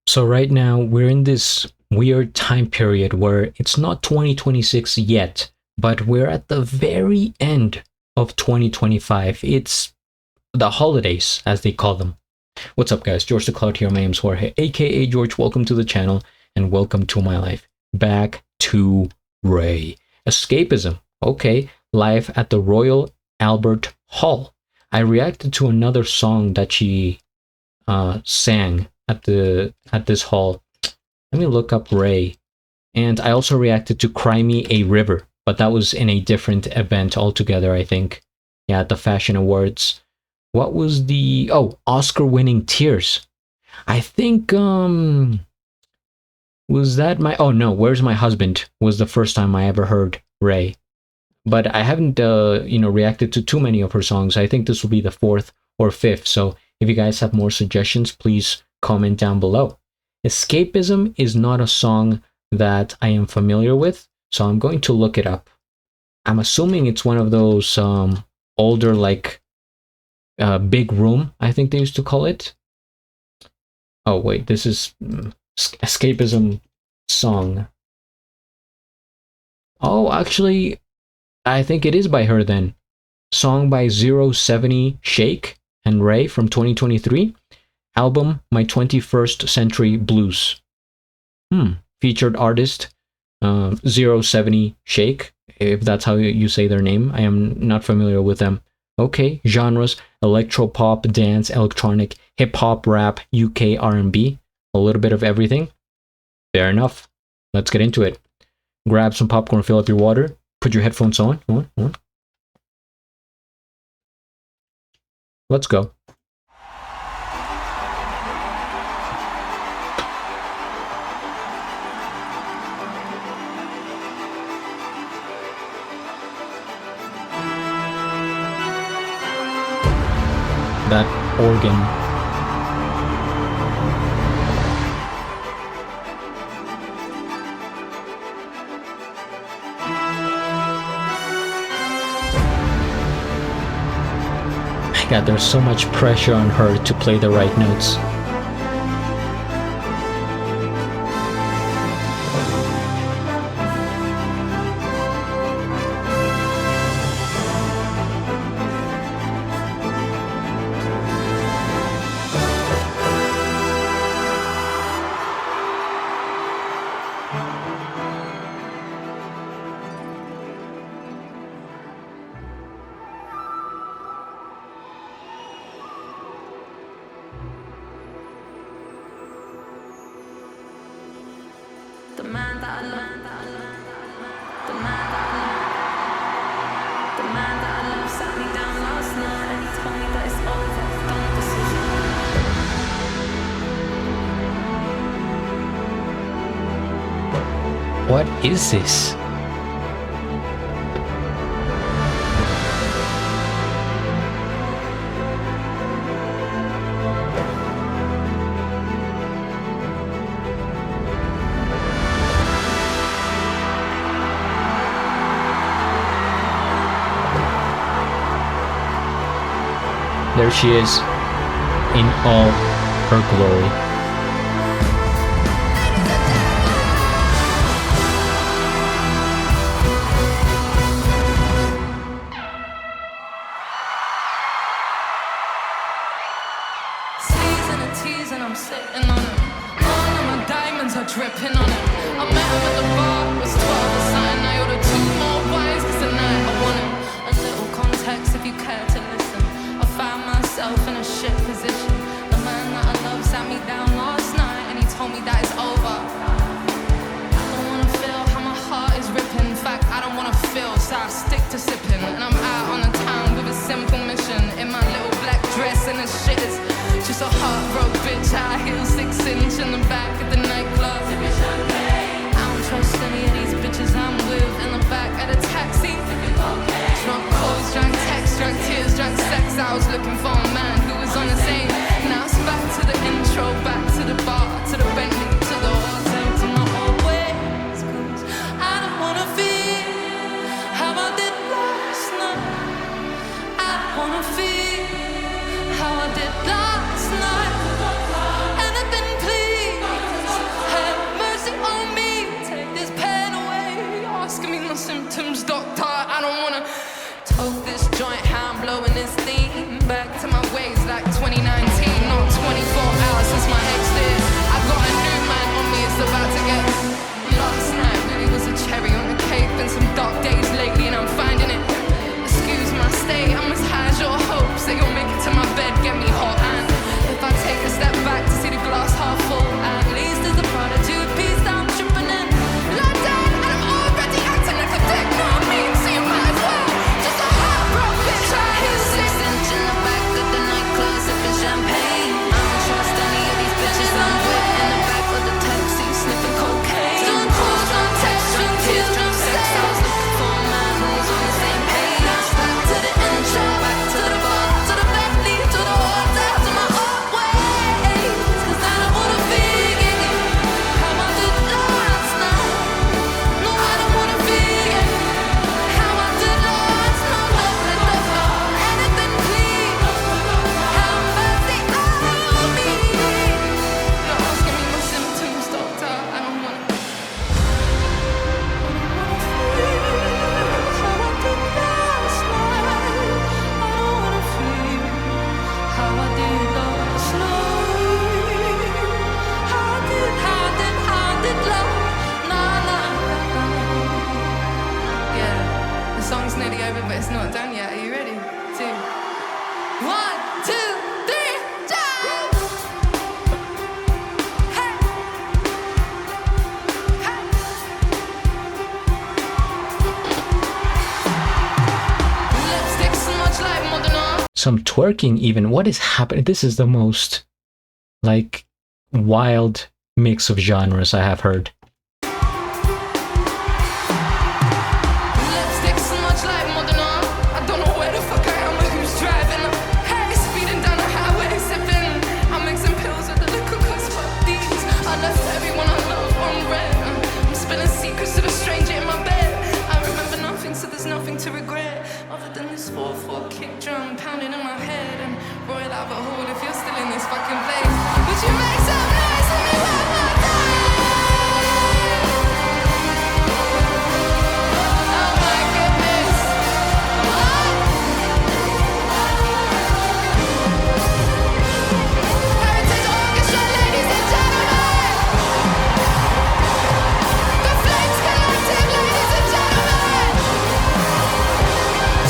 So right now we're in this weird time period where it's not 2026 yet, but we're at the very end of 2025. It's the holidays, as they call them. What's up, guys? GeorgeTheCloud here. My name's Jorge, aka George. Welcome to the channel and welcome to my life. Back to Raye Escapism. Okay, live at the Royal Albert Hall. I reacted to another song that she sang at this hall. Let me look up Raye. And I also reacted to Cry Me a River, but that was in a different event altogether, I think. Yeah, at the Fashion Awards. What was the Oscar winning Tears? I think was that my Where's My Husband was the first time I ever heard Raye. But I haven't reacted to too many of her songs. I think this will be the fourth or fifth. So if you guys have more suggestions, please comment down below. Escapism is not a song that I am familiar with, so I'm going to look it up. I'm assuming it's one of those older, like big room, I think they used to call it. Oh wait, this is Escapism song. Oh, actually, I think it is by her then. Song by 070 Shake and Raye from 2023. Album My 21st Century Blues. Featured artist 070 Shake, if that's how you say their name. I am not familiar with them. Okay, genres: electropop, dance, electronic, hip-hop, rap, UK R&B, a little bit of everything. Fair enough. Let's get into it. Grab some popcorn, fill up your water, put your headphones on. Let's go. That organ. My God, there's so much pressure on her to play the right notes. The man that I love, the man that I love, the man that I love sat me down last night and he told me that it's over, done decision. What is this? There she is, in all her glory. C's and a T's and I'm sitting on him. All of my diamonds are dripping on him. I met him at the bar, it was 12 or something. I ordered 2 more wines cause tonight I want him. A little context if you care to listen. Found myself in a shit position. The man that I love sat me down last night and he told me that it's over. I don't wanna feel how my heart is ripping. In fact, I don't wanna feel, so I stick to sipping. And I'm out on the town with a simple mission. In my little black dress and the shit is just a heartbroken bitch. High heels 6 inch in the back of the nightclub. I don't trust any of these bitches I'm with. In the back of the taxi, drunk calls, drunk texts, drunk tears, drunk sex. I was looking for a man who was on the same. Now it's back to the intro, back to the bar, to the Bentley, to the hotel, to my old ways. Cause I don't wanna feel how I did last night. I don't wanna feel how I did last night. And some twerking even. What is happening? This is the most like wild mix of genres I have heard. Lipstick smudge like modern art. I don't know where the fuck I am or who's driving. Hey, speeding down the highway, sipping. I'm mixing pills with the liquor, cause fuck these. I left everyone I love on red. I'm spilling secrets to the stranger in my bed. I remember nothing, so there's nothing to regret other than this 4/4 kick drum pounding in my head. And Royal Albert Hall, if you're still in this fucking place, would you make some noise for me one more time? Oh my goodness. Heritage Orchestra, ladies and gentlemen. The Flames Collective, ladies and gentlemen.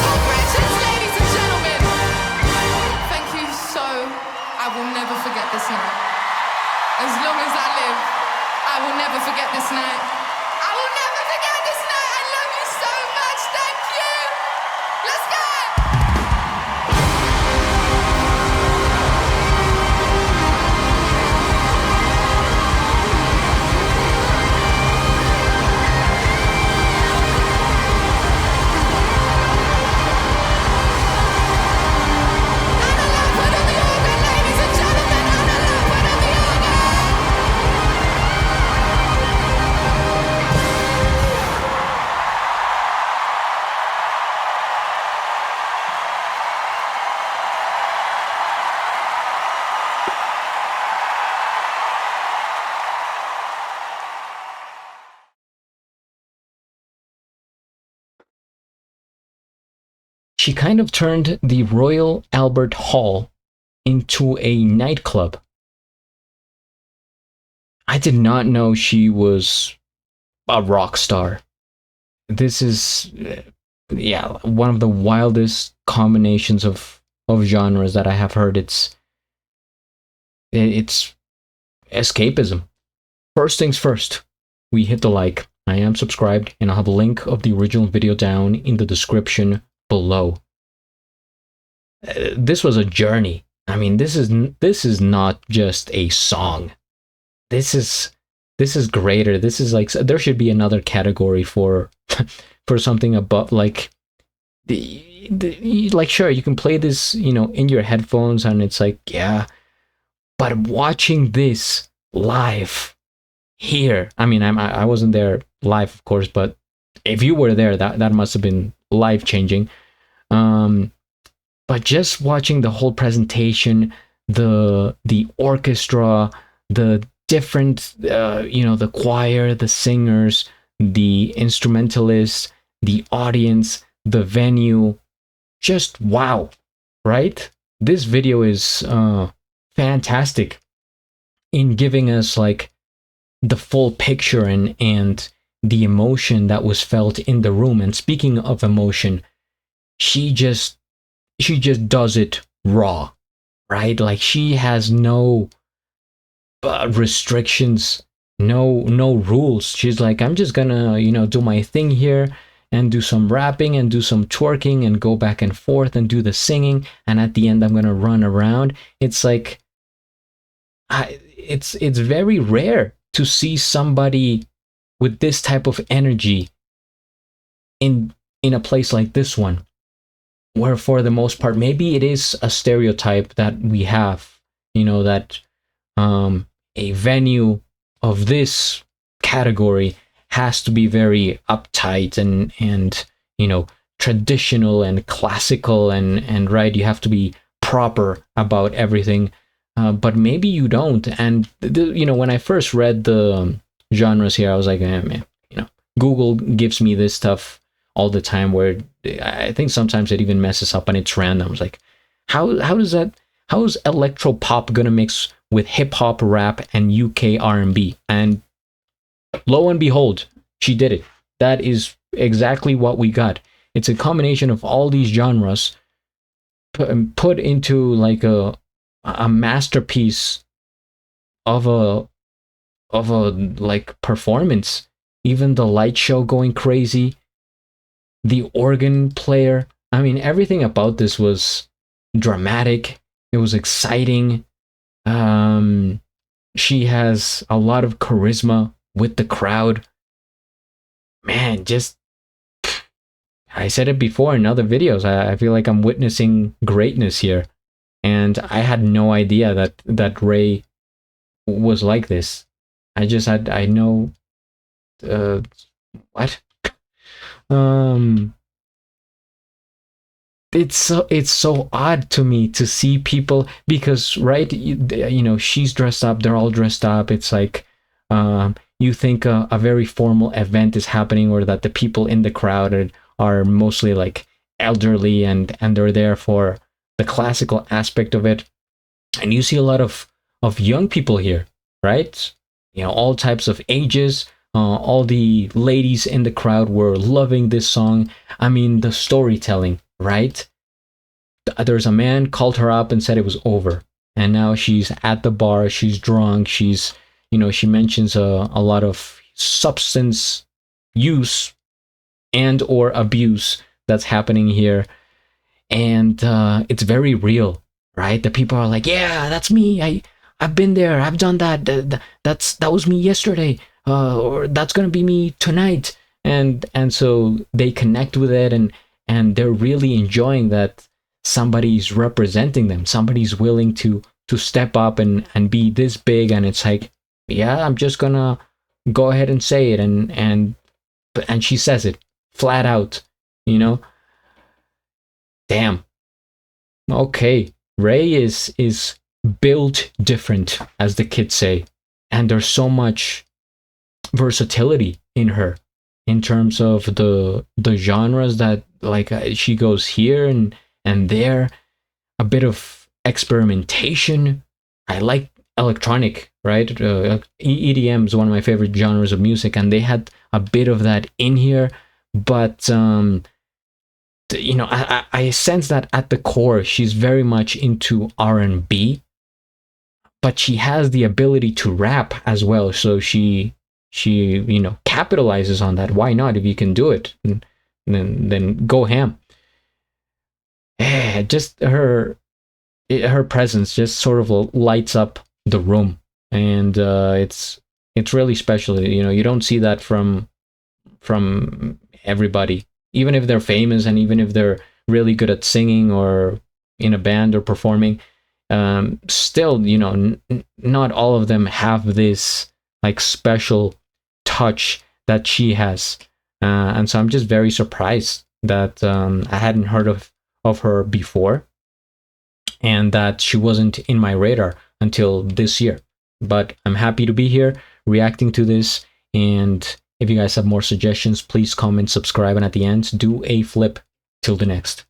Tom Richards, ladies and gentlemen. Thank you so. I will never forget this night. As long as I live, I will never forget this night. I will never forget this night. I love you so much. Thank you. Let's go. Put on the organ, ladies and gentlemen. Put on the organ. She kind of turned the Royal Albert Hall into a nightclub. I did not know she was a rock star. This is, yeah, one of the wildest combinations of genres that I have heard. It's escapism. First things first, we hit the like. I am subscribed, and I'll have a link of the original video down in the description below. This was a journey. I mean, this is not just a song. This is greater. This is like, there should be another category for for something above, like like, sure, you can play this, you know, in your headphones, and it's like, yeah, but watching this live here, I mean, I wasn't there live, of course, but if you were there, that must have been life changing. But just watching the whole presentation, the orchestra, the different, you know, the choir, the singers, the instrumentalists, the audience, the venue, just wow, right? This video is fantastic in giving us like the full picture and the emotion that was felt in the room. And speaking of emotion, she just does it raw, right? Like, she has no restrictions, no rules. She's like, I'm just gonna, you know, do my thing here and do some rapping and do some twerking and go back and forth and do the singing, and at the end I'm gonna run around. It's like, it's very rare to see somebody with this type of energy in a place like this one, where for the most part, maybe it is a stereotype that we have, you know, that a venue of this category has to be very uptight and you know, traditional and classical and right, you have to be proper about everything, but maybe you don't. And you know, when I first read the genres here, I was like, man, you know, Google gives me this stuff all the time, where I think sometimes it even messes up and it's random. I was like, how is electro pop gonna mix with hip hop, rap, and UK R&B? And lo and behold, she did it. That is exactly what we got. It's a combination of all these genres put into like a masterpiece of a like performance. Even the light show going crazy, the organ player. I mean, everything about this was dramatic. It was exciting. She has a lot of charisma with the crowd. Man, just, I said it before in other videos. I feel like I'm witnessing greatness here, and I had no idea that Raye was like this. I know, what? It's so odd to me to see people, because right, she's dressed up, they're all dressed up. It's like, you think a very formal event is happening, or that the people in the crowd are mostly like elderly, and they're there for the classical aspect of it. And you see a lot of young people here, right? All types of ages. All the ladies in the crowd were loving this song. I mean, the storytelling, right? There's a man called her up and said it was over, and now she's at the bar, she's drunk, she's, she mentions a lot of substance use and or abuse that's happening here. And it's very real, right? The people are like, yeah, that's me. I've been there, I've done that. That was me yesterday, or that's gonna be me tonight. And so they connect with it, and they're really enjoying that somebody's representing them. Somebody's willing to step up and be this big. And it's like, yeah, I'm just gonna go ahead and say it. And she says it flat out, Damn. Okay. Raye is built different, as the kids say. And there's so much versatility in her, in terms of the genres that, like, she goes here and there. A bit of experimentation. I like electronic, right? EDM is one of my favorite genres of music, and they had a bit of that in here. But I sense that at the core she's very much into R&B, but she has the ability to rap as well. So she capitalizes on that. Why not? If you can do it, then go ham. Just her presence just sort of lights up the room, and it's really special. You don't see that from everybody, even if they're famous, and even if they're really good at singing or in a band or performing. Still, not all of them have this like special touch that she has. And so I'm just very surprised that I hadn't heard of her before, and that she wasn't in my radar until this year. But I'm happy to be here reacting to this. And if you guys have more suggestions, please comment, subscribe, and at the end, do a flip. Till the next.